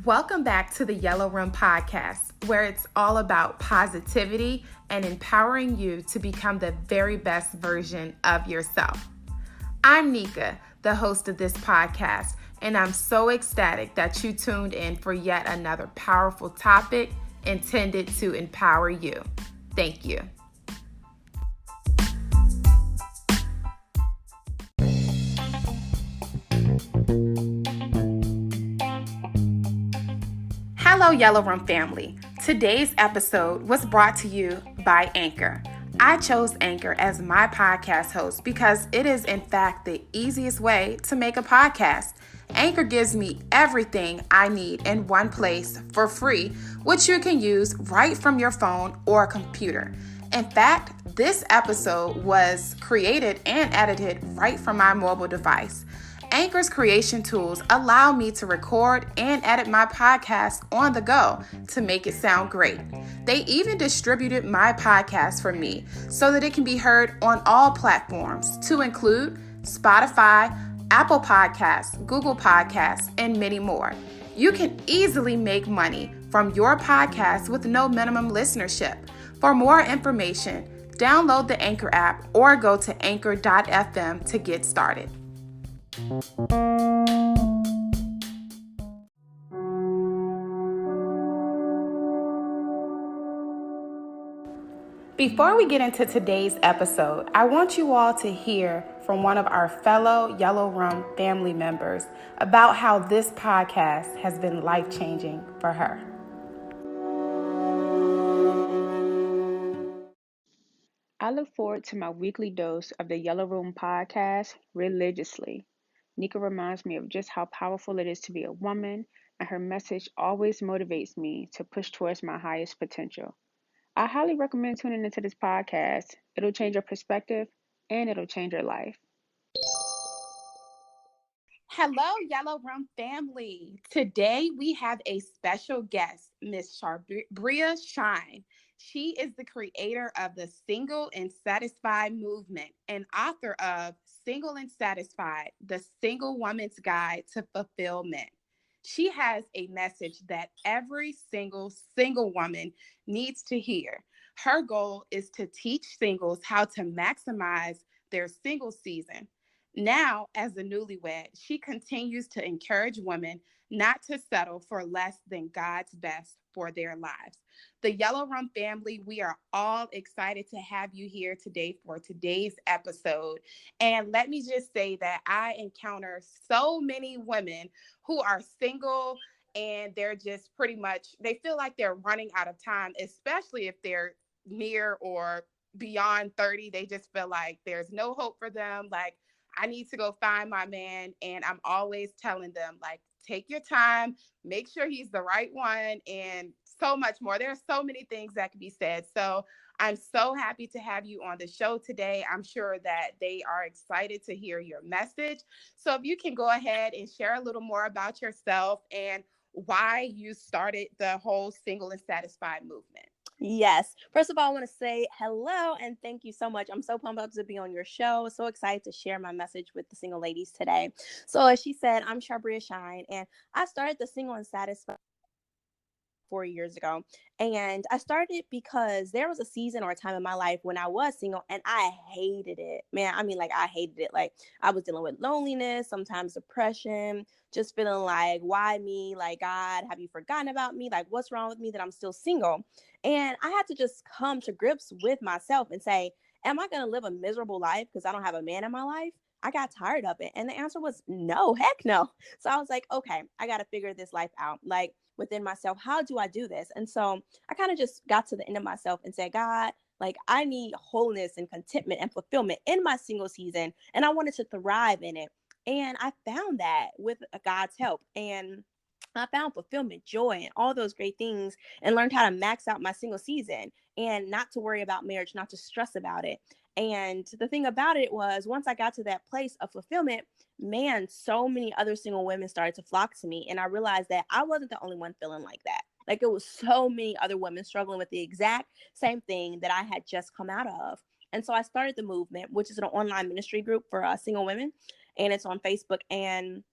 Welcome back to the Yellow Room Podcast, where it's all about positivity and empowering you to become the very best version of yourself. I'm Nika, the host of this podcast, and I'm so ecstatic that you tuned in for yet another powerful topic intended to empower you. Thank you. Hello, Yellow Room family. Today's episode was brought to you by Anchor. I chose Anchor as my podcast host because it is, in fact, the easiest way to make a podcast. Anchor gives me everything I need in one place for free, which you can use right from your phone or computer. In fact, this episode was created and edited right from my mobile device. Anchor's creation tools allow me to record and edit my podcast on the go to make it sound great. They even distributed my podcast for me so that it can be heard on all platforms, to include Spotify, Apple Podcasts, Google Podcasts, and many more. You can easily make money from your podcast with no minimum listenership. For more information, download the Anchor app or go to anchor.fm to get started. Before we get into today's episode, I want you all to hear from one of our fellow Yellow Room family members about how this podcast has been life-changing for her. I look forward to my weekly dose of the Yellow Room podcast religiously. Nika reminds me of just how powerful it is to be a woman, and her message always motivates me to push towards my highest potential. I highly recommend tuning into this podcast. It'll change your perspective and it'll change your life. Hello, Yellow Room family. Today we have a special guest, Miss Charbria Shine. She is the creator of the Single and Satisfied movement and author of Single and Satisfied, the Single Woman's Guide to Fulfillment. She has a message that every single woman needs to hear. Her goal is to teach singles how to maximize their single season. Now, as a newlywed, she continues to encourage women not to settle for less than God's best for their lives. The Yellow Room family, we are all excited to have you here today for today's episode. And let me just say that I encounter so many women who are single and they're just pretty much, they feel like they're running out of time, especially if they're near or beyond 30. They just feel like there's no hope for them. Like, I need to go find my man. And I'm always telling them, like, take your time, make sure he's the right one, and so much more. There are so many things that can be said. So I'm so happy to have you on the show today. I'm sure that they are excited to hear your message. So if you can go ahead and share a little more about yourself and why you started the whole Single and Satisfied movement. Yes. First of all, I want to say hello and thank you so much. I'm so pumped up to be on your show. So excited to share my message with the single ladies today. So as she said, I'm Charbria Shine, and I started the Single and Satisfied 4 years ago. And I started because there was a season or a time in my life when I was single and I hated it. Man, I mean, like, I hated it. Like, I was dealing with loneliness, sometimes depression, just feeling like, why me? Like, God, have you forgotten about me? Like, what's wrong with me that I'm still single? And I had to just come to grips with myself and say, am I going to live a miserable life because I don't have a man in my life? I got tired of it. And the answer was no, heck no. So I was like, okay, I got to figure this life out. Like, within myself, how do I do this? And so I kind of just got to the end of myself and said, God, like, I need wholeness and contentment and fulfillment in my single season. And I wanted to thrive in it. And I found that with God's help. And I found fulfillment, joy, and all those great things, and learned how to max out my single season and not to worry about marriage, not to stress about it. And the thing about it was, once I got to that place of fulfillment, man, so many other single women started to flock to me. And I realized that I wasn't the only one feeling like that. Like, it was so many other women struggling with the exact same thing that I had just come out of. And so I started the movement, which is an online ministry group for single women. And it's on Facebook. And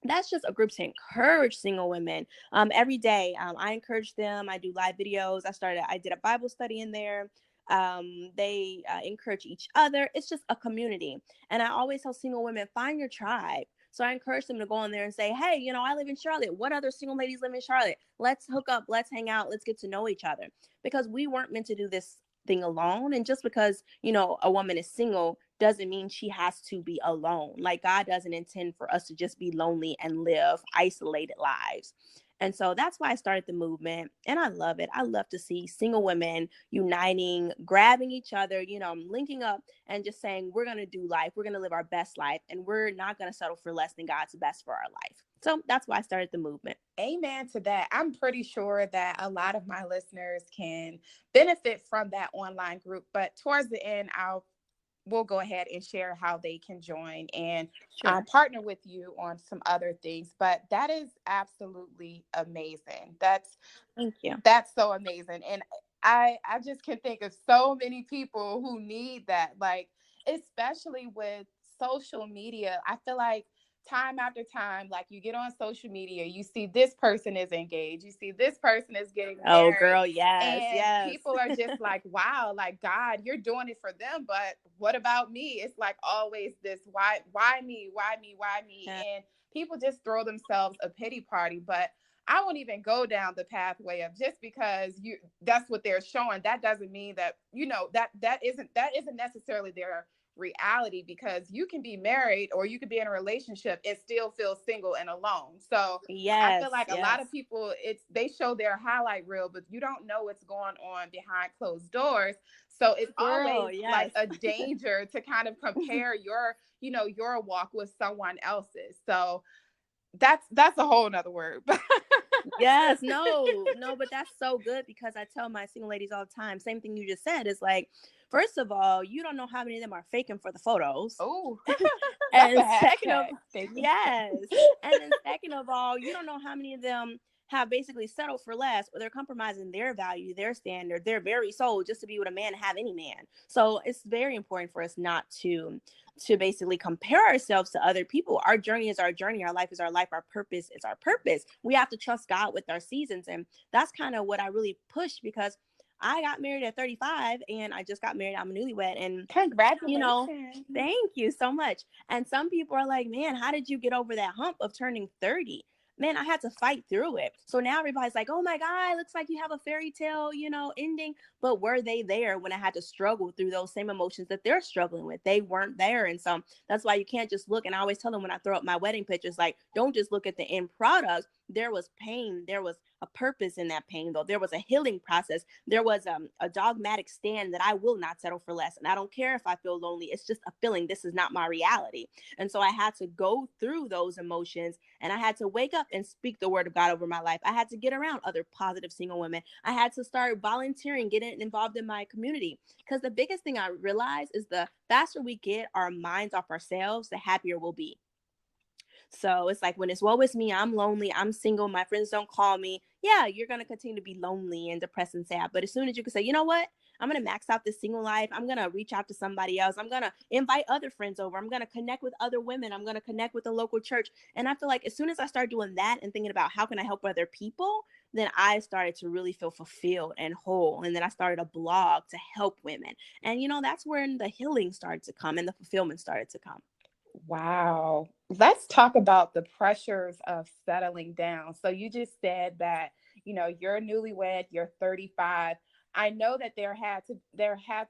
that's just a group to encourage single women. Every day, I encourage them. I do live videos. I did a Bible study in there. They encourage each other. It's just a community. And I always tell single women, find your tribe. So I encourage them to go on there and say, hey, I live in Charlotte. What other single ladies live in Charlotte? Let's hook up. Let's hang out. Let's get to know each other. Because we weren't meant to do this thing alone. And just because, a woman is single doesn't mean she has to be alone. Like, God doesn't intend for us to just be lonely and live isolated lives. And so that's why I started the movement. And I love it. I love to see single women uniting, grabbing each other, linking up and just saying, we're going to do life. We're going to live our best life. And we're not going to settle for less than God's best for our life. So that's why I started the movement. Amen to that. I'm pretty sure that a lot of my listeners can benefit from that online group. But towards the end, we'll go ahead and share how they can join and partner with you on some other things. But that is absolutely amazing. Thank you. That's so amazing. And I just can think of so many people who need that, like, especially with social media. I feel like time after time, like, you get on social media, you see this person is engaged, you see this person is getting married. Oh, girl, yes, and yes. People are just like, wow, like, God, you're doing it for them, but what about me? It's like always this, why me, Yeah. and people just throw themselves a pity party. But I won't even go down the pathway of, just because that's what they're showing, that doesn't mean that, that isn't necessarily their reality, because you can be married or you could be in a relationship and still feel single and alone. So I feel like a lot of people, they show their highlight reel, but you don't know what's going on behind closed doors. So it's always like a danger to kind of compare your walk with someone else's. So that's a whole nother word. Yes, no, but that's so good, because I tell my single ladies all the time, same thing you just said, is like, first of all, you don't know how many of them are faking for the photos. Oh, and second of yes, and then second of all, you don't know how many of them have basically settled for less, or they're compromising their value, their standard, their very soul, just to be with a man and have any man. So it's very important for us not to basically compare ourselves to other people. Our journey is our journey. Our life is our life. Our purpose is our purpose. We have to trust God with our seasons. And that's kind of what I really push, because I got married at 35 and I just got married. I'm a newlywed. And congratulations. Thank you so much. And some people are like, man, how did you get over that hump of turning 30? Man, I had to fight through it. So now everybody's like, oh my God, looks like you have a fairy tale, ending. But were they there when I had to struggle through those same emotions that they're struggling with? They weren't there. And so that's why you can't just look. And I always tell them when I throw up my wedding pictures, like, don't just look at the end product. There was pain. There was a purpose in that pain, though. There was a healing process. There was a dogmatic stand that I will not settle for less. And I don't care if I feel lonely. It's just a feeling. This is not my reality. And so I had to go through those emotions, and I had to wake up and speak the word of God over my life. I had to get around other positive single women. I had to start volunteering, getting involved in my community. Because the biggest thing I realized is the faster we get our minds off ourselves, the happier we'll be. So it's like, when it's woe is me, I'm lonely, I'm single, my friends don't call me. Yeah, you're going to continue to be lonely and depressed and sad. But as soon as you can say, you know what? I'm going to max out this single life. I'm going to reach out to somebody else. I'm going to invite other friends over. I'm going to connect with other women. I'm going to connect with the local church. And I feel like as soon as I start doing that and thinking about how can I help other people, then I started to really feel fulfilled and whole. And then I started a blog to help women. And, that's when the healing started to come and the fulfillment started to come. Wow. Let's talk about the pressures of settling down. So you just said that, you're newlywed, you're 35. I know that there had to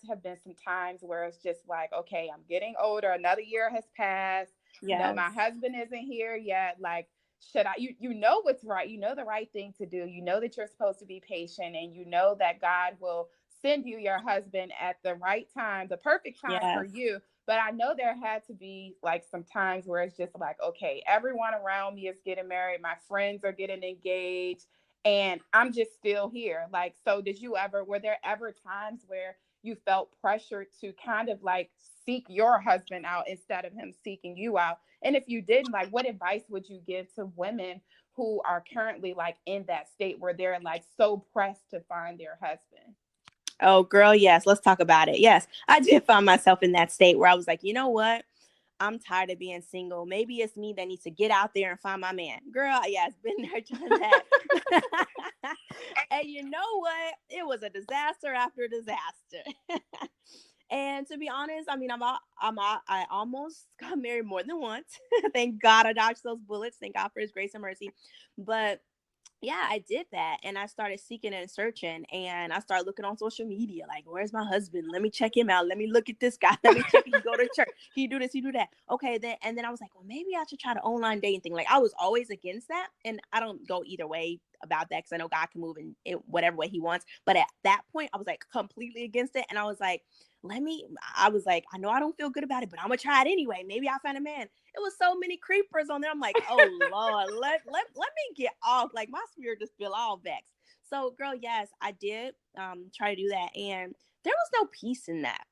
have been some times where it's just like, okay, I'm getting older, another year has passed. Yes. My husband isn't here yet. Like, should I, you know what's right, the right thing to do. You know that you're supposed to be patient, and you know that God will send you your husband at the right time, the perfect time for you. But I know there had to be like some times where it's just like, okay, everyone around me is getting married. My friends are getting engaged, and I'm just still here. Like, so were there ever times where you felt pressured to kind of like seek your husband out instead of him seeking you out? And if you didn't, like, what advice would you give to women who are currently like in that state where they're like so pressed to find their husband? Oh, girl, yes. Let's talk about it. Yes, I did find myself in that state where I was like, you know what? I'm tired of being single. Maybe it's me that needs to get out there and find my man. Girl, yes, been there, done that. And you know what? It was a disaster after disaster. And to be honest, I mean, I almost got married more than once. Thank God I dodged those bullets. Thank God for his grace and mercy. But yeah, I did that. And I started seeking and searching, and I started looking on social media, like, where's my husband? Let me check him out. Let me look at this guy. Let me check. He go to church. He do this, he do that. Okay. Then I was like, well, maybe I should try the online dating thing. Like, I was always against that. And I don't go either way about that, because I know God can move in whatever way he wants. But at that point, I was like completely against it. And I was like, I was like, I know I don't feel good about it, but I'm gonna try it anyway. Maybe I'll find a man. It was so many creepers on there. I'm like, oh Lord, let me get off. Like, my spirit just feel all vexed. So, girl, yes, I did try to do that, and there was no peace in that.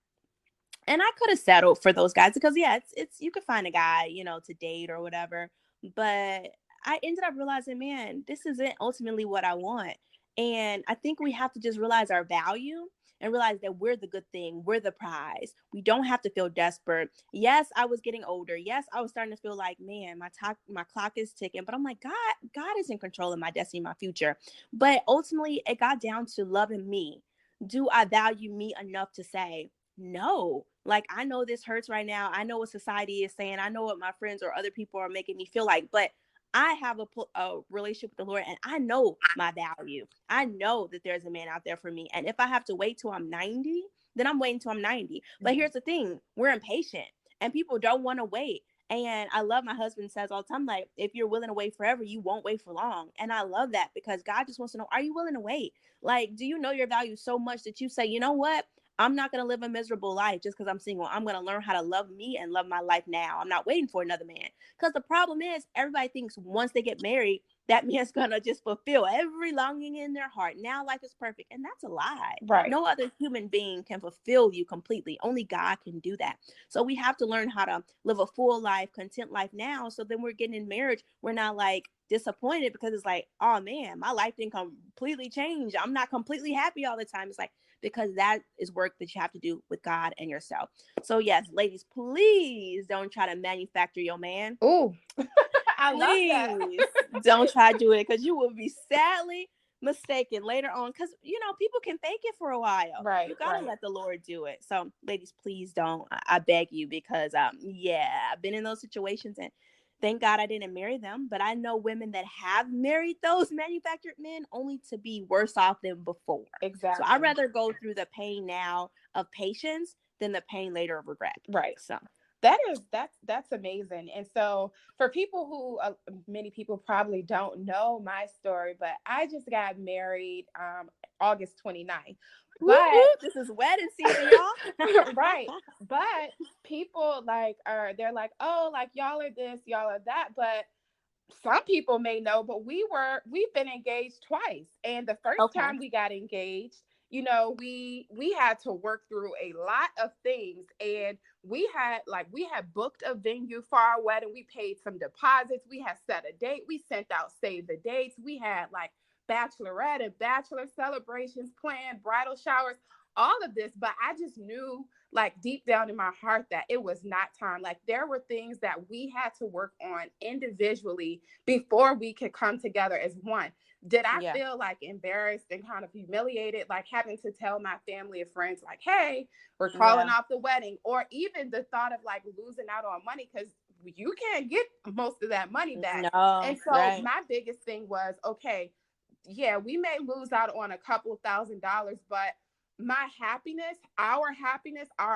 And I could have settled for those guys, because yeah, it's you could find a guy, to date or whatever. But I ended up realizing, man, this isn't ultimately what I want. And I think we have to just realize our value and realize that we're the good thing. We're the prize. We don't have to feel desperate. Yes, I was getting older. Yes, I was starting to feel like, man, my clock is ticking. But I'm like, God is in control of my destiny, my future. But ultimately, it got down to loving me. Do I value me enough to say, no? Like, I know this hurts right now. I know what society is saying. I know what my friends or other people are making me feel like, but I have a relationship with the Lord, and I know my value. I know that there's a man out there for me. And if I have to wait till I'm 90, then I'm waiting till I'm 90. But here's the thing, we're impatient, and people don't want to wait. And I love, my husband says all the time, like, if you're willing to wait forever, you won't wait for long. And I love that, because God just wants to know, are you willing to wait? Like, do you know your value so much that you say, you know what? I'm not going to live a miserable life just because I'm single. I'm going to learn how to love me and love my life now. I'm not waiting for another man. Because the problem is, everybody thinks once they get married, that man's going to just fulfill every longing in their heart. Now life is perfect. And that's a lie. Right. No other human being can fulfill you completely. Only God can do that. So we have to learn how to live a full life, content life now. So then we're getting in marriage, we're not like disappointed, because it's like, oh man, my life didn't completely change. I'm not completely happy all the time. It's like, because that is work that you have to do with God and yourself. So yes, ladies, please don't try to manufacture your man. Ooh, I love that. Please don't try to do it, because you will be sadly mistaken later on, because people can fake it for a while. Right, You gotta right. let the Lord do it. So ladies, please don't. I beg you, because yeah, I've been in those situations, and thank God I didn't marry them. But I know women that have married those manufactured men only to be worse off than before. So I'd Exactly. rather go through the pain now of patience than the pain later of regret. Right. So That's amazing. And so, for people who many people probably don't know my story, but I just got married August 29th. whoop, But whoop, this is wedding season, y'all. right. But people they're like, "Oh, like y'all are this, y'all are that." But some people may know, but we've been engaged twice. And the first Okay. time we got engaged, we had to work through a lot of things. And we had booked a venue for our wedding. We paid some deposits. We had set a date. We sent out save the dates. We had like bachelorette and bachelor celebrations planned, bridal showers, all of this. But I just knew, like, deep down in my heart, that it was not time. Like, there were things that we had to work on individually before we could come together as one. Did I Yeah. feel like embarrassed and kind of humiliated, like having to tell my family and friends, like, hey, we're calling Yeah. off the wedding, or even the thought of like losing out on money, because you can't get most of that money back. No. And so Right. my biggest thing was, okay, yeah, we may lose out on a couple of $1,000s, but my happiness, our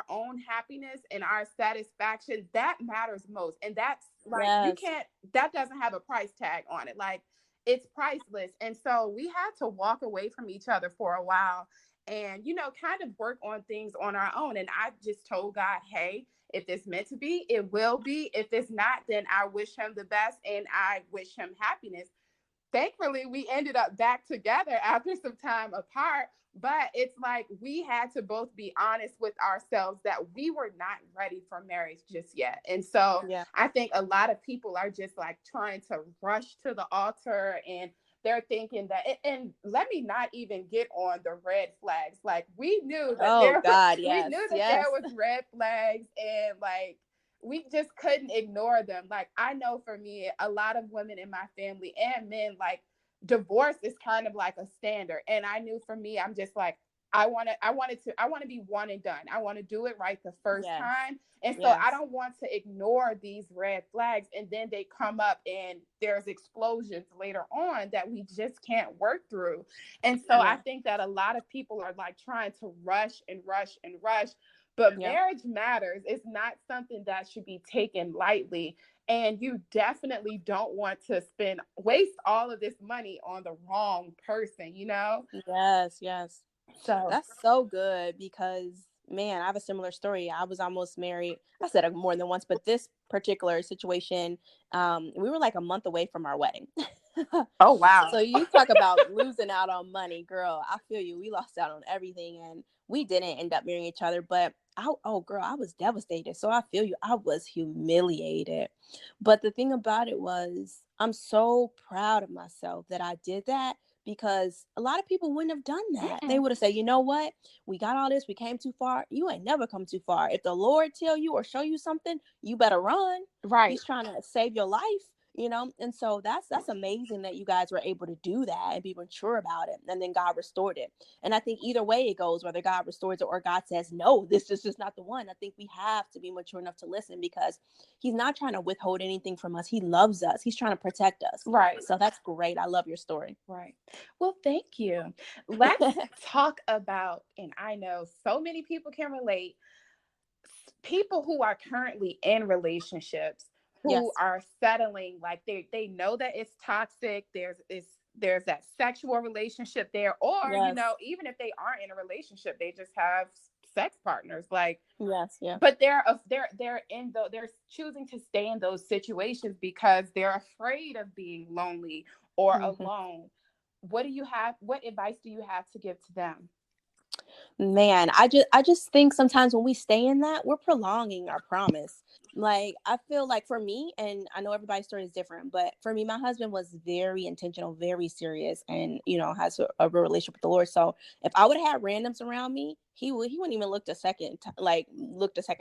own happiness, and our satisfaction, that matters most. And that's like, Yes. that doesn't have a price tag on it. Like, it's priceless. And so we had to walk away from each other for a while and, kind of work on things on our own. And I just told God, hey, if it's meant to be, it will be. If it's not, then I wish him the best and I wish him happiness. Thankfully, we ended up back together after some time apart. But it's like we had to both be honest with ourselves that we were not ready for marriage just yet. And so Yeah. I think a lot of people are just like trying to rush to the altar, and they're thinking that, and let me not even get on the red flags. Like, we knew that Oh God. we Yes. knew that there Yes. was red flags, and like, we just couldn't ignore them. Like, I know for me, a lot of women in my family and men, like, divorce is kind of like a standard. And I knew for me, I'm just like, I want to be one and done. I want to do it right the first Yes. time. And so I Yes. don't want to ignore these red flags and then they come up and there's explosions later on that we just can't work through. And so I Yeah. think that a lot of people are like trying to rush and rush and rush, but Yeah. marriage matters. It's not something that should be taken lightly. And you definitely don't want to waste all of this money on the wrong person, you know? Yes. Yes. So, That's so good because, man, I have a similar story. I was almost married. I said it more than once, but this particular situation, we were like a month away from our wedding. oh, wow. So you talk about losing out on money, girl. I feel you. We lost out on everything, and we didn't end up marrying each other. But oh, girl, I was devastated. So I feel you. I was humiliated. But the thing about it was, I'm so proud of myself that I did that, because a lot of people wouldn't have done that. They Mm-mm. would have said, you know what? We got all this. We came too far. You ain't never come too far. If the Lord tell you or show you something, you better run. Right. He's trying to save your life, and so that's amazing that you guys were able to do that and be mature about it, and then God restored it. And I think either way it goes, whether God restores it or God says no, this is just not the one, I think we have to be mature enough to listen, because he's not trying to withhold anything from us. He loves us. He's trying to protect us. Right. So that's great. I love your story. Right. Well, thank you. Let's talk about, and I know so many people can relate, people who are currently in relationships who Yes. are settling, like they know that it's toxic, there's that sexual relationship there, or Yes. even if they aren't in a relationship, they just have sex partners, like, Yes. Yeah. but they're choosing to stay in those situations because they're afraid of being lonely or Hmm. alone. What advice do you have to give to them? Man, I just think sometimes when we stay in that, we're prolonging our promise. Like, I feel like for me, and I know everybody's story is different, but for me, my husband was very intentional, very serious, and has a real relationship with the Lord. So if I would have had randoms around me, he wouldn't even looked a second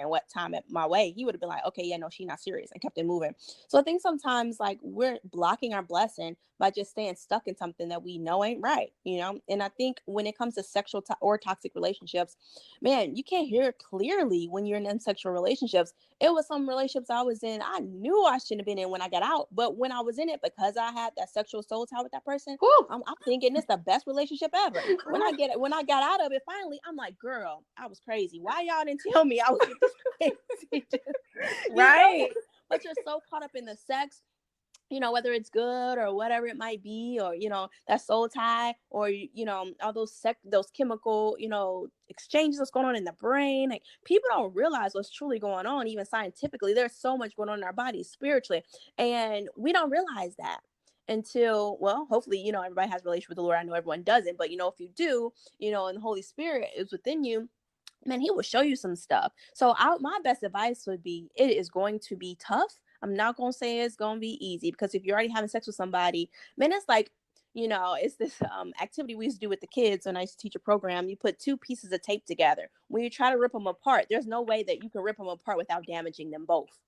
what time at my way. He would have been like, okay, yeah, no, she's not serious, and kept it moving. So I think sometimes, like, we're blocking our blessing by just staying stuck in something that we know ain't right. And I think when it comes to sexual or toxic relationships, man, you can't hear clearly when you're in sexual relationships. It was some relationships I was in, I knew I shouldn't have been in when I got out, but when I was in it, because I had that sexual soul tie with that person, Whew. I'm thinking it's the best relationship ever. When I got out of it finally, I'm like, girl, I was crazy. Why y'all didn't tell me I was with this crazy dude? you know Right. but you're so caught up in the sex, whether it's good or whatever it might be, or that soul tie, or all those chemical exchanges that's going on in the brain. Like, people don't realize what's truly going on, even scientifically. There's so much going on in our bodies spiritually, and we don't realize that until, well, hopefully, everybody has a relationship with the Lord. I know everyone doesn't, but if you do, and the Holy Spirit is within you, man, he will show you some stuff. So my best advice would be, it is going to be tough. I'm not going to say it's going to be easy, because if you're already having sex with somebody, man, it's like, it's this activity we used to do with the kids when I used to teach a program. You put two pieces of tape together. When you try to rip them apart, there's no way that you can rip them apart without damaging them both.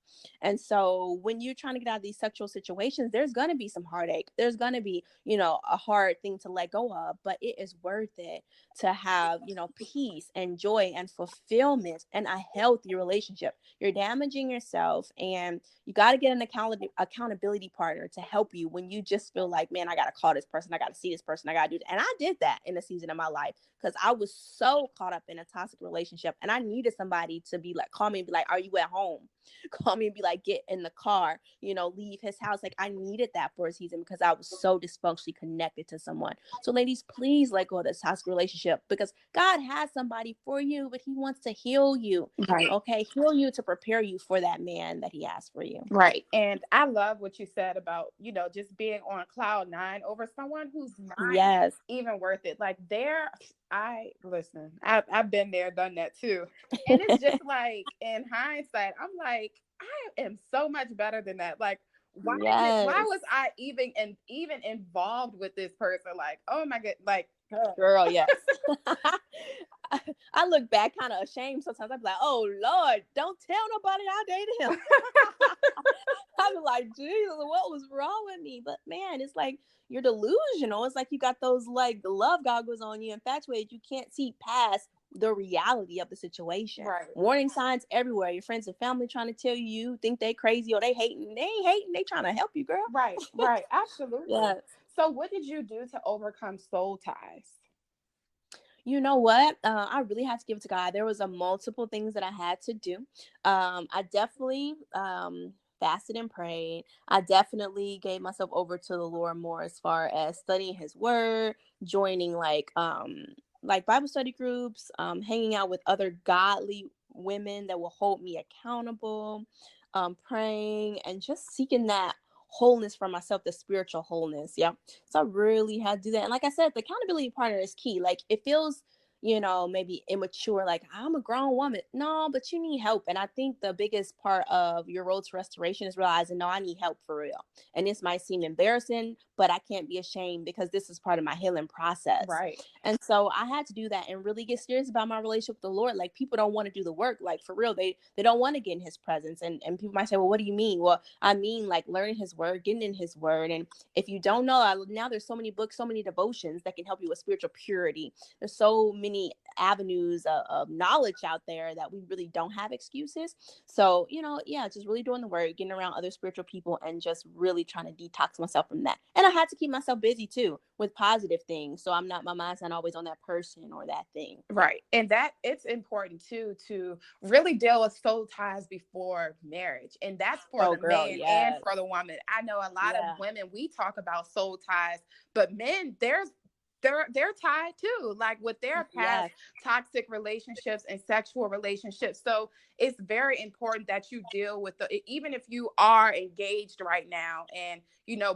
And so when you're trying to get out of these sexual situations, there's going to be some heartache. There's going to be, a hard thing to let go of, but it is worth it to have, peace and joy and fulfillment and a healthy relationship. You're damaging yourself, and you got to get an accountability partner to help you when you just feel like, man, I got to call this person. I got to see this person. I got to do that. And I did that in a season of my life, because I was so caught up in a toxic relationship, and I needed somebody to be like, call me and be like, are you at home? Call me and be like, get in the car, leave his house. Like, I needed that for a season because I was so dysfunctionally connected to someone. So ladies, please let go of this toxic relationship, because God has somebody for you, but he wants to heal you. Right. Okay. Heal you to prepare you for that man that he has for you. Right. And I love what you said about, just being on cloud nine over someone who's not Yes. even worth it. Like, I've been there, done that too. And it's just like, in hindsight, I'm like, I am so much better than that. Like, why Yes. was I even involved with this person? Like, oh my God, like, Girl, yes. I look back kind of ashamed sometimes. I'm like, oh Lord, don't tell nobody I dated him. I'm like, Jesus, what was wrong with me? But man, it's like you're delusional. It's like you got those like love goggles on you, infatuated. You can't see past the reality of the situation. Right. Warning signs everywhere. Your friends and family trying to tell you think they crazy or they hating. They ain't hating. They trying to help you, girl. Right. Right. Absolutely. Yes. So, what did you do to overcome soul ties? You know what? I really had to give it to God. There was a multiple things that I had to do. I definitely fasted and prayed. I definitely gave myself over to the Lord more as far as studying His Word, joining like Bible study groups, hanging out with other godly women that will hold me accountable, praying and just seeking that wholeness for myself, the spiritual wholeness. Yeah. So I really had to do that. And like I said, the accountability partner is key. Like it feels, maybe immature, like I'm a grown woman. No, but you need help. And I think the biggest part of your road to restoration is realizing, no, I need help for real. And this might seem embarrassing, but I can't be ashamed because this is part of my healing process. Right. And so I had to do that and really get serious about my relationship with the Lord. Like people don't want to do the work, like for real. They don't want to get in His presence. And people might say, well, what do you mean? Well, I mean like learning His Word, getting in His Word. And if you don't know, now there's so many books, so many devotions that can help you with spiritual purity. There's so many avenues of knowledge out there that we really don't have excuses. So, yeah, just really doing the work, getting around other spiritual people and just really trying to detox myself from that. And I had to keep myself busy too with positive things. So my mind's not always on that person or that thing. Yeah. Right. And that it's important too to really deal with soul ties before marriage. And that's for Oh, the girl, man and yes. for the woman. I know a lot of Yeah. women, we talk about soul ties, but men, they're tied too, like with their past Yes. toxic relationships and sexual relationships. So it's very important that you deal with even if you are engaged right now and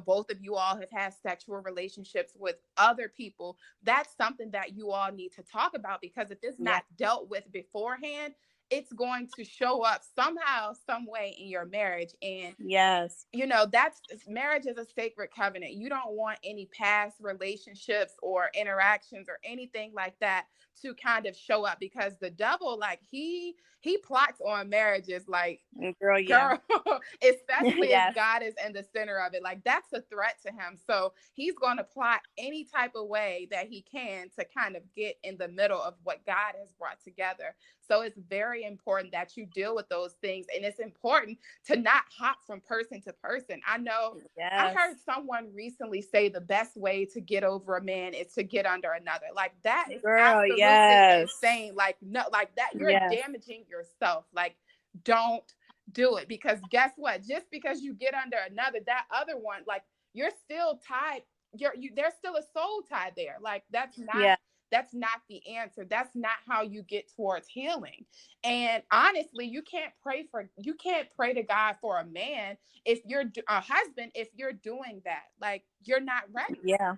both of you all have had sexual relationships with other people, that's something that you all need to talk about, because if it's Yeah. not dealt with beforehand, it's going to show up somehow, some way in your marriage. And Yes. that's marriage is a sacred covenant. You don't want any past relationships or interactions or anything like that to kind of show up, because the devil, like he plots on marriages, like, Girl, yeah. girl, especially if Yes. God is in the center of it. Like that's a threat to him. So he's going to plot any type of way that he can to kind of get in the middle of what God has brought together. So it's very important that you deal with those things. And it's important to not hop from person to person. I know I Yes. heard someone recently say the best way to get over a man is to get under another. Like that is Girl, absolutely yes. insane. Like, no, like that, you're Yes. damaging yourself. Like, don't do it, because guess what? Just because you get under another, that other one, like you're still tied. There's still a soul tie there. Like Yeah. that's not the answer. That's not how you get towards healing. And honestly, you can't pray to God for a man if you're a husband, if you're doing that. Like you're not ready. Yeah.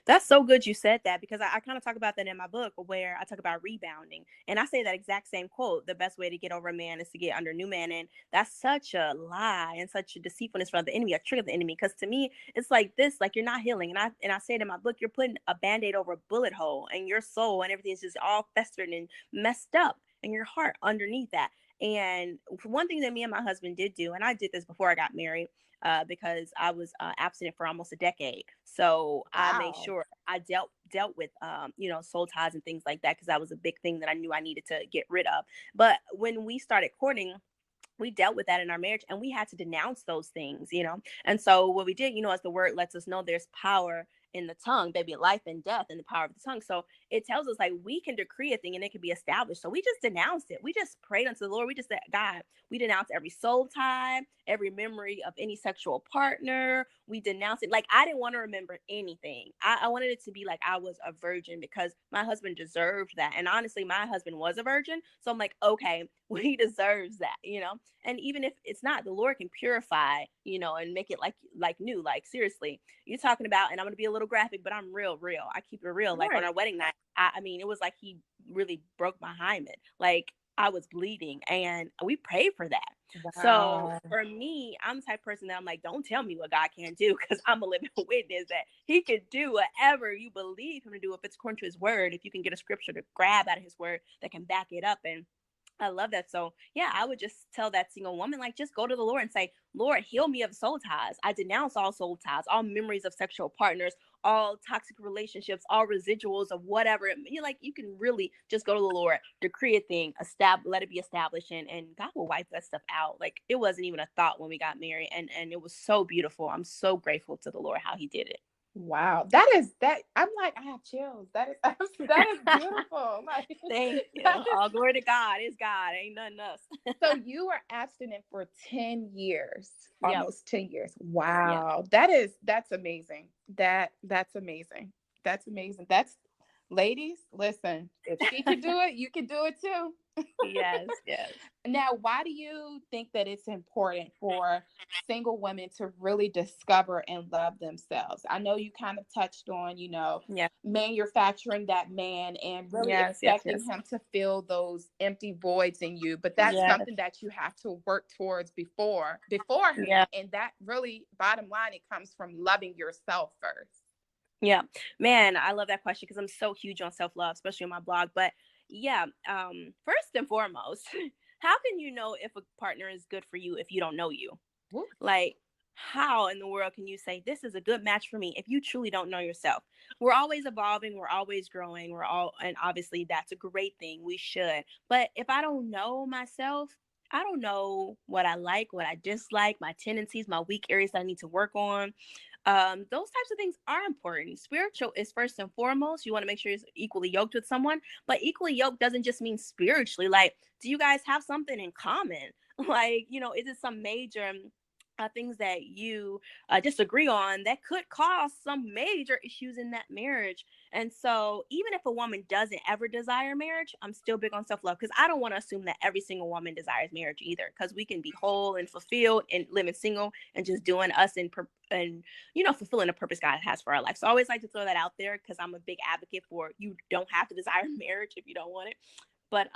That's so good you said that, because I kind of talk about that in my book where I talk about rebounding. And I say that exact same quote: the best way to get over a man is to get under a new man. And that's such a lie and such a deceitfulness from the enemy, a trick of the enemy. Because to me, it's like this, like you're not healing. And I say it in my book, you're putting a band-aid over a bullet hole, and your soul and everything is just all festered and messed up, and your heart underneath that. And one thing that me and my husband did do, and I did this before I got married, because I was abstinent for almost a decade. So I made Wow. sure I dealt with soul ties and things like that, because that was a big thing that I knew I needed to get rid of. But when we started courting, we dealt with that in our marriage, and we had to denounce those things. And so what we did, as the word lets us know, there's power in the tongue, baby, life and death in the power of the tongue. So it tells us like we can decree a thing and it can be established. So we just denounced it. We just prayed unto the Lord. We just said, God, we denounce every soul tie, every memory of any sexual partner. We denounce it. Like I didn't want to remember anything. I wanted it to be like I was a virgin, because my husband deserved that. And honestly, my husband was a virgin. So I'm like, okay, well, he deserves that. And even if it's not, the Lord can purify, and make it like new. Like seriously, you're talking about, and I'm gonna be a little graphic, but I'm real. I keep it real. Like on Right. our wedding night, I mean, it was like he really broke my hymen. Like I was bleeding, and we prayed for that. So Wow. for me, I'm the type of person that I'm like, don't tell me what God can't do, because I'm a living witness that he can do whatever you believe him to do if it's according to his word, if you can get a scripture to grab out of his word that can back it up. And I love that. So yeah, I would just tell that single woman, like, just go to the Lord and say, Lord, heal me of soul ties. I denounce all soul ties, all memories of sexual partners, all toxic relationships, all residuals of whatever. You like, you can really just go to the Lord, decree a thing, let it be established, and God will wipe that stuff out. Like, it wasn't even a thought when we got married, and it was so beautiful. I'm so grateful to the Lord how he did it. Wow. That is that I'm like, I have chills. That is that is beautiful. Like Thank that you. is All glory to God. It's God. Ain't nothing else. so you were abstinent for 10 years, Yep. almost 10 years. Yeah. Wow. That's amazing. That's amazing. That's amazing. That's ladies, listen, if she can do it, you can do it too. Yes. Yes. Now, why do you think that it's important for single women to really discover and love themselves? I know you kind of touched on, Yeah. manufacturing that man and really Yes. Yes. expecting Yes. him to fill those empty voids in you, but that's Yes. something that you have to work towards beforehand, Yeah. and that really, bottom line, it comes from loving yourself first. Yeah. Man, I love that question because I'm so huge on self love, especially on my blog. But yeah, first and foremost, how can you know if a partner is good for you if you don't know you? Woo. Like, how in the world can you say this is a good match for me if you truly don't know yourself? We're always evolving, we're always growing, and obviously that's a great thing. We should. But if I don't know myself, I don't know what I like, what I dislike, my tendencies, my weak areas that I need to work on. Those types of things are important. Spiritual is first and foremost. You want to make sure you're equally yoked with someone, but equally yoked doesn't just mean spiritually. Like, do you guys have something in common? Like, is it some major things that you disagree on that could cause some major issues in that marriage? And so, even if a woman doesn't ever desire marriage, I'm still big on self love because I don't want to assume that every single woman desires marriage either. Because we can be whole and fulfilled and living single and just doing us and fulfilling the purpose God has for our life. So I always like to throw that out there because I'm a big advocate for you don't have to desire marriage if you don't want it. But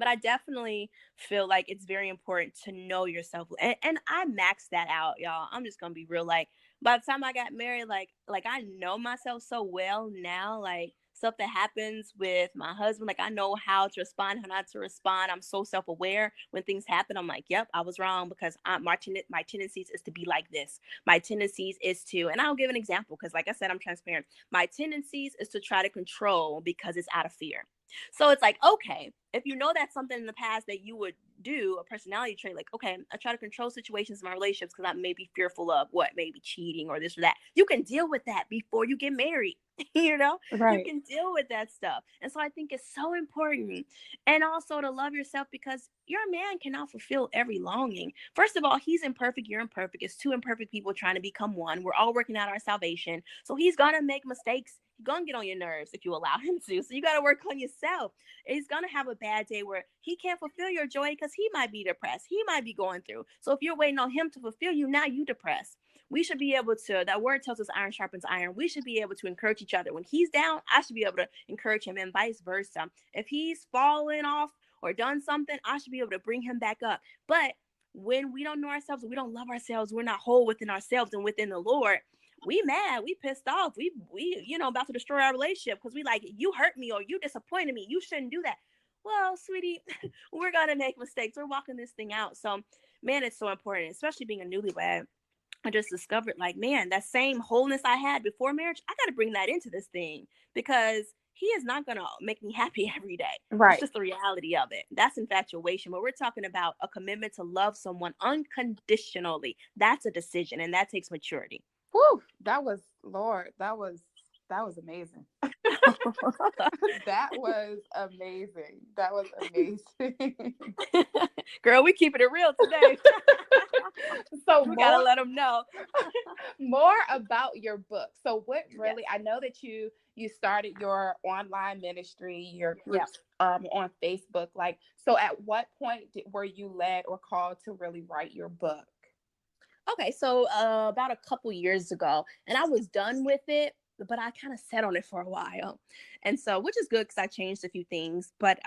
I definitely feel like it's very important to know yourself. And I maxed that out, y'all. I'm just gonna be real. Like, by the time I got married, like I know myself so well now, like stuff that happens with my husband, like I know how to respond, how not to respond. I'm so self-aware when things happen. I'm like, yep, I was wrong because my tendencies is to be like this. My tendencies is to, and I'll give an example because like I said, I'm transparent. My tendencies is to try to control because it's out of fear. So it's like, okay, if you know that's something in the past that you would do, a personality trait, like, okay, I try to control situations in my relationships because I may be fearful of what, maybe cheating or this or that. You can deal with that before you get married. You Right. can deal with that stuff. And so I think it's so important. And also to love yourself because your man cannot fulfill every longing. First of all, he's imperfect, you're imperfect. It's two imperfect people trying to become one. We're all working out our salvation. So he's going to make mistakes. He's going to get on your nerves if you allow him to. So you got to work on yourself. He's going to have a bad day where he can't fulfill your joy because he might be depressed. He might be going through. So if you're waiting on him to fulfill you, now you depressed. We should be able to, that word tells us iron sharpens iron. We should be able to encourage each other. When he's down, I should be able to encourage him and vice versa. If he's fallen off or done something, I should be able to bring him back up. But when we don't know ourselves, we don't love ourselves, we're not whole within ourselves and within the Lord, we mad, we pissed off, we about to destroy our relationship because we like, you hurt me or you disappointed me, you shouldn't do that. Well, sweetie, we're gonna make mistakes, we're walking this thing out. So man, it's so important, especially being a newlywed. I just discovered, like, man, that same wholeness I had before marriage, I got to bring that into this thing because he is not going to make me happy every day. It's Right. just the reality of it. That's infatuation. But we're talking about a commitment to love someone unconditionally. That's a decision, and that takes maturity. Woo, that was Lord. That was amazing. That was amazing. That was amazing. Girl, we keeping it real today. So We got to let them know. more about your book. So what Yes. really, I know that you started your online ministry, your Yeah. groups on Facebook. Like, so at what point were you led or called to really write your book? Okay, so about a couple years ago, and I was done with it, but I kind of sat on it for a while, and so which is good because I changed a few things. But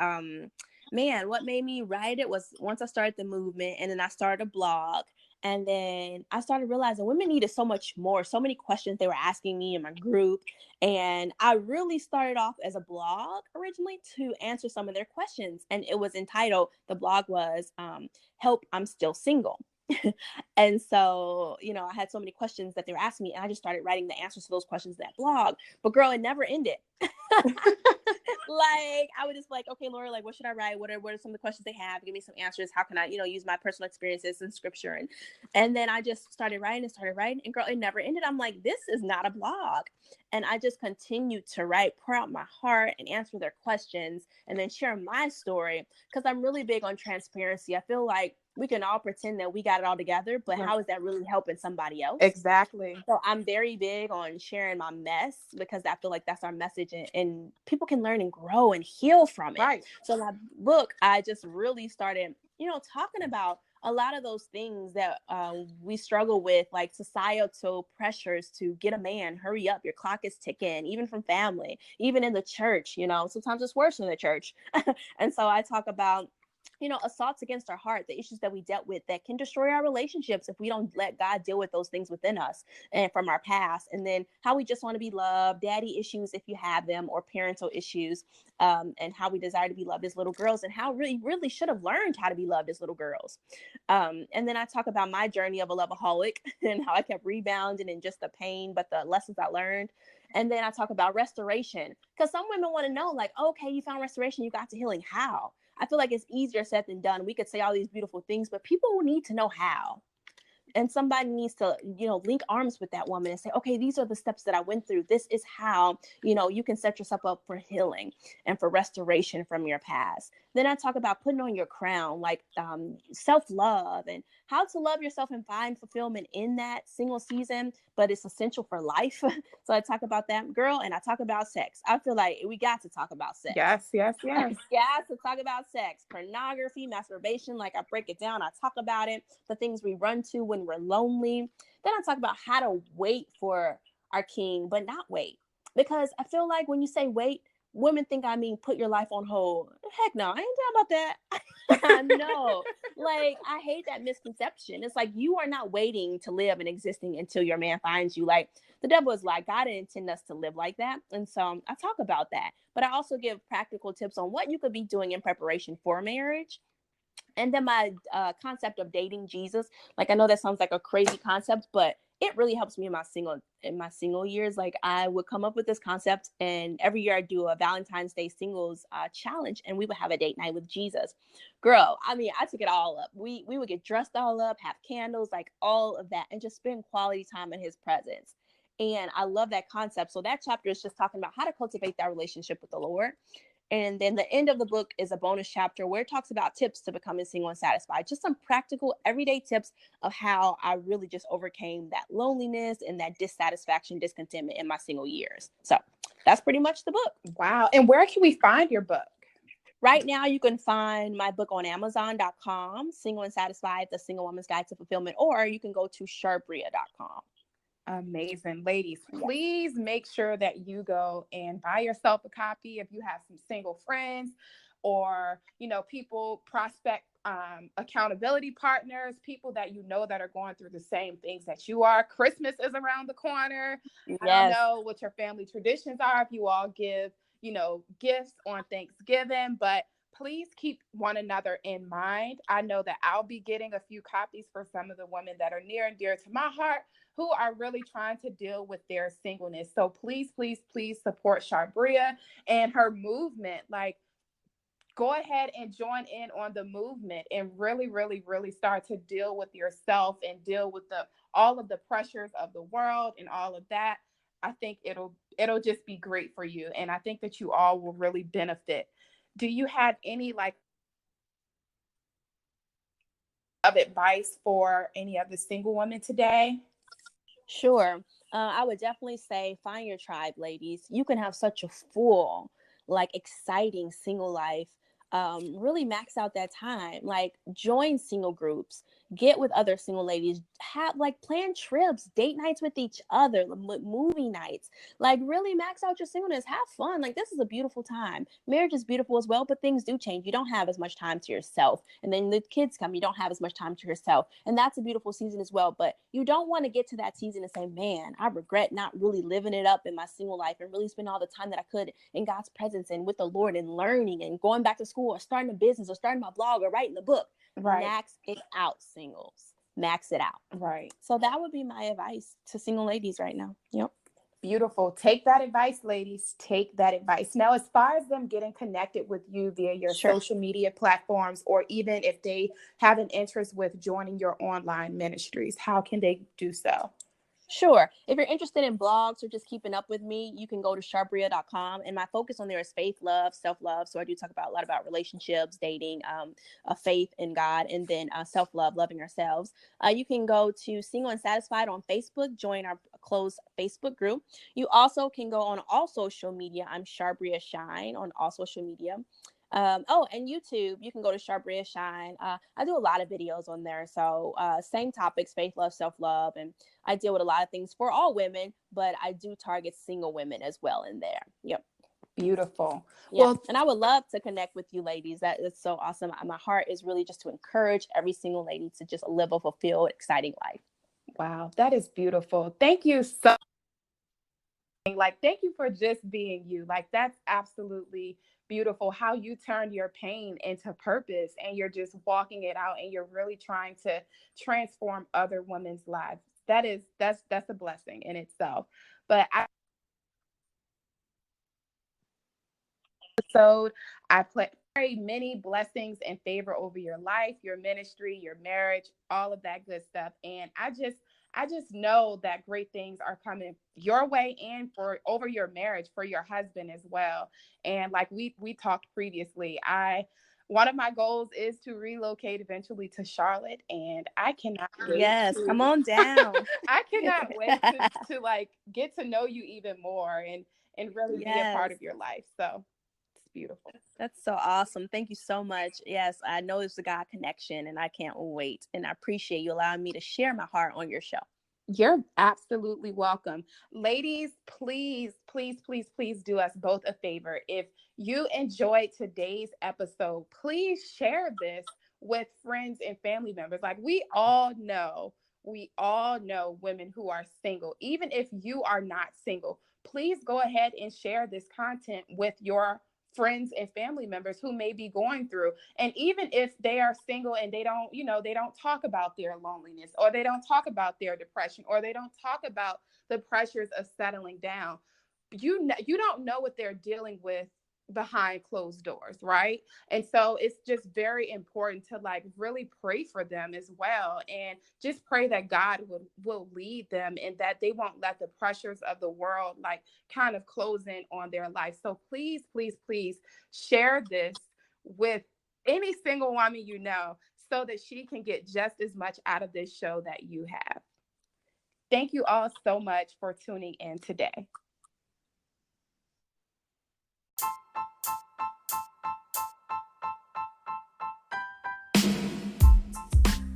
man, what made me write it was once I started the movement, and then I started a blog. And then I started realizing women needed so much more, so many questions they were asking me in my group. And I really started off as a blog originally to answer some of their questions. And it was entitled, the blog was Help, I'm Still Single. And so, I had so many questions that they were asking me, and I just started writing the answers to those questions in that blog. But girl, it never ended. Like, I would just like, okay, Laura, like, what should I write? What are some of the questions they have? Give me some answers. How can I, use my personal experiences in scripture? And then I just started writing and started writing, and girl, it never ended. I'm like, this is not a blog. And I just continued to write, pour out my heart and answer their questions, and then share my story, because I'm really big on transparency. I feel like we can all pretend that we got it all together, but how is that really helping somebody else? Exactly. So I'm very big on sharing my mess, because I feel like that's our message, and people can learn and grow and heal from it. Right. So my book, I just really started, talking about a lot of those things that we struggle with, like societal pressures to get a man, hurry up, your clock is ticking, even from family, even in the church, sometimes it's worse in the church. And so I talk about assaults against our heart, the issues that we dealt with that can destroy our relationships if we don't let God deal with those things within us and from our past. And then how we just want to be loved, daddy issues if you have them, or parental issues, and how we desire to be loved as little girls, and how really, really should have learned how to be loved as little girls. And then I talk about my journey of a loveaholic and how I kept rebounding and just the pain, but the lessons I learned. And then I talk about restoration, because some women want to know, like, okay, you found restoration, you got to healing. How? I feel like it's easier said than done. We could say all these beautiful things, but people need to know how. And somebody needs to, link arms with that woman and say, okay, these are the steps that I went through. This is how, you can set yourself up for healing and for restoration from your past. Then I talk about putting on your crown, like self-love, and how to love yourself and find fulfillment in that single season, but it's essential for life. So I talk about that, girl, and I talk about sex. I feel like we got to talk about sex. Yes, yes, yes. Yes, to talk about sex, pornography, masturbation. Like, I break it down, I talk about it, the things we run to when we're lonely. Then I talk about how to wait for our king, but not wait. Because I feel like when you say wait, women think I mean put your life on hold. Heck no, I ain't talking about that. No, like, I hate that misconception. It's like, you are not waiting to live and existing until your man finds you. Like, the devil is like, God didn't intend us to live like that. And so I talk about that. But I also give practical tips on what you could be doing in preparation for marriage. And then my concept of dating Jesus. Like, I know that sounds like a crazy concept, but it really helps me in my single years. Like, I would come up with this concept, and every year I do a Valentine's Day singles challenge, and we would have a date night with Jesus. Girl, I mean, I took it all up. We would get dressed all up, have candles, like all of that, and just spend quality time in his presence. And I love that concept. So that chapter is just talking about how to cultivate that relationship with the Lord. And then the end of the book is a bonus chapter where it talks about tips to becoming single and satisfied. Just some practical everyday tips of how I really just overcame that loneliness and that dissatisfaction, discontentment in my single years. So that's pretty much the book. Wow. And where can we find your book? Right now, you can find my book on Amazon.com, Single and Satisfied, The Single Woman's Guide to Fulfillment, or you can go to Charbria.com. Amazing. Ladies, please make sure that you go and buy yourself a copy if you have some single friends, or people, prospect accountability partners, people that that are going through the same things that you are. Christmas is around the corner. Yes. I don't know what your family traditions are, if you all give gifts on Thanksgiving, but please keep one another in mind. I know that I'll be getting a few copies for some of the women that are near and dear to my heart, who are really trying to deal with their singleness. So please, please, please support Charbria and her movement. Like, go ahead and join in on the movement and really, really, really start to deal with yourself and deal with all of the pressures of the world and all of that. I think it'll just be great for you. And I think that you all will really benefit. Do you have any of advice for any of the single women today? Sure. I would definitely say find your tribe, ladies. You can have such a full, like, exciting single life. really max out that time. Like, join single groups, get with other single ladies, have like plan trips, date nights with each other, movie nights, like really max out your singleness, have fun. Like, this is a beautiful time. Marriage is beautiful as well, but things do change. You don't have as much time to yourself, and then the kids come, you don't have as much time to yourself, and that's a beautiful season as well. But you don't want to get to that season and say, man, I regret not really living it up in my single life and really spend all the time that I could in God's presence and with the Lord and learning and going back to school or starting a business or starting my blog or writing a book. Right. Max it out, singles. Max it out. Right. So that would be my advice to single ladies right now. Yep. Beautiful. Take that advice, ladies. Take that advice. Now, as far as them getting connected with you via your social media platforms, or even if they have an interest with joining your online ministries, how can they do so? Sure. If you're interested in blogs or just keeping up with me, you can go to charbria.com. And my focus on there is faith, love, self-love. So I do talk about a lot about relationships, dating, faith in God, and then self-love, loving ourselves. You can go to Single and Satisfied on Facebook, join our closed Facebook group. You also can go on all social media. I'm Charbria Shine on all social media. And YouTube, you can go to Charbria Shine. I do a lot of videos on there. So same topics, faith, love, self-love. And I deal with a lot of things for all women, but I do target single women as well in there. Yep. Beautiful. Yeah. Well, and I would love to connect with you ladies. That is so awesome. My heart is really just to encourage every single lady to just live a fulfilled, exciting life. Wow. That is beautiful. Thank you so much. Like, thank you for just being you. Like, that's absolutely beautiful how you turn your pain into purpose, and you're just walking it out, and you're really trying to transform other women's lives. That's a blessing in itself. But I pray many blessings and favor over your life, your ministry, your marriage, all of that good stuff. And I just know that great things are coming your way, and for over your marriage, for your husband as well. And like we talked previously, one of my goals is to relocate eventually to Charlotte, and I cannot wait. Yes, come on down. I cannot wait to like get to know you even more and really be a part of your life. So it's beautiful. That's so awesome. Thank you so much. Yes, I know it's a God connection, and I can't wait. And I appreciate you allowing me to share my heart on your show. You're absolutely welcome. Ladies, please, please, please, please do us both a favor. If you enjoyed today's episode, please share this with friends and family members. Like, we all know women who are single. Even if you are not single, please go ahead and share this content with your friends and family members who may be going through. And even if they are single and they don't talk about their loneliness, or they don't talk about their depression, or they don't talk about the pressures of settling down, you don't know what they're dealing with behind closed doors, right? And so it's just very important to like really pray for them as well, and just pray that God will lead them, and that they won't let the pressures of the world like kind of close in on their life. So please, please, please share this with any single woman you know, so that she can get just as much out of this show that you have. Thank you all so much for tuning in today.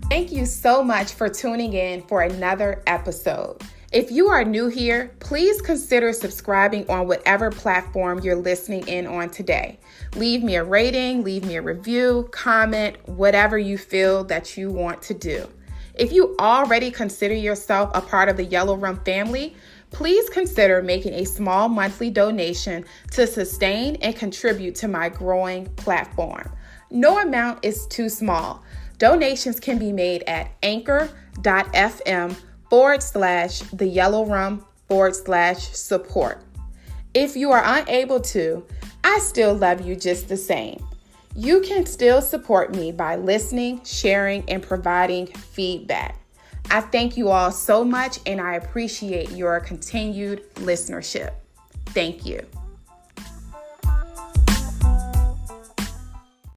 Thank you so much for tuning in for another episode. If you are new here, please consider subscribing on whatever platform you're listening in on today. Leave me a rating, leave me a review, comment, whatever you feel that you want to do. If you already consider yourself a part of the Yellow Room family, please consider making a small monthly donation to sustain and contribute to my growing platform. No amount is too small. Donations can be made at anchor.fm/theyellowroom/support. If you are unable to, I still love you just the same. You can still support me by listening, sharing, and providing feedback. I thank you all so much, and I appreciate your continued listenership. Thank you.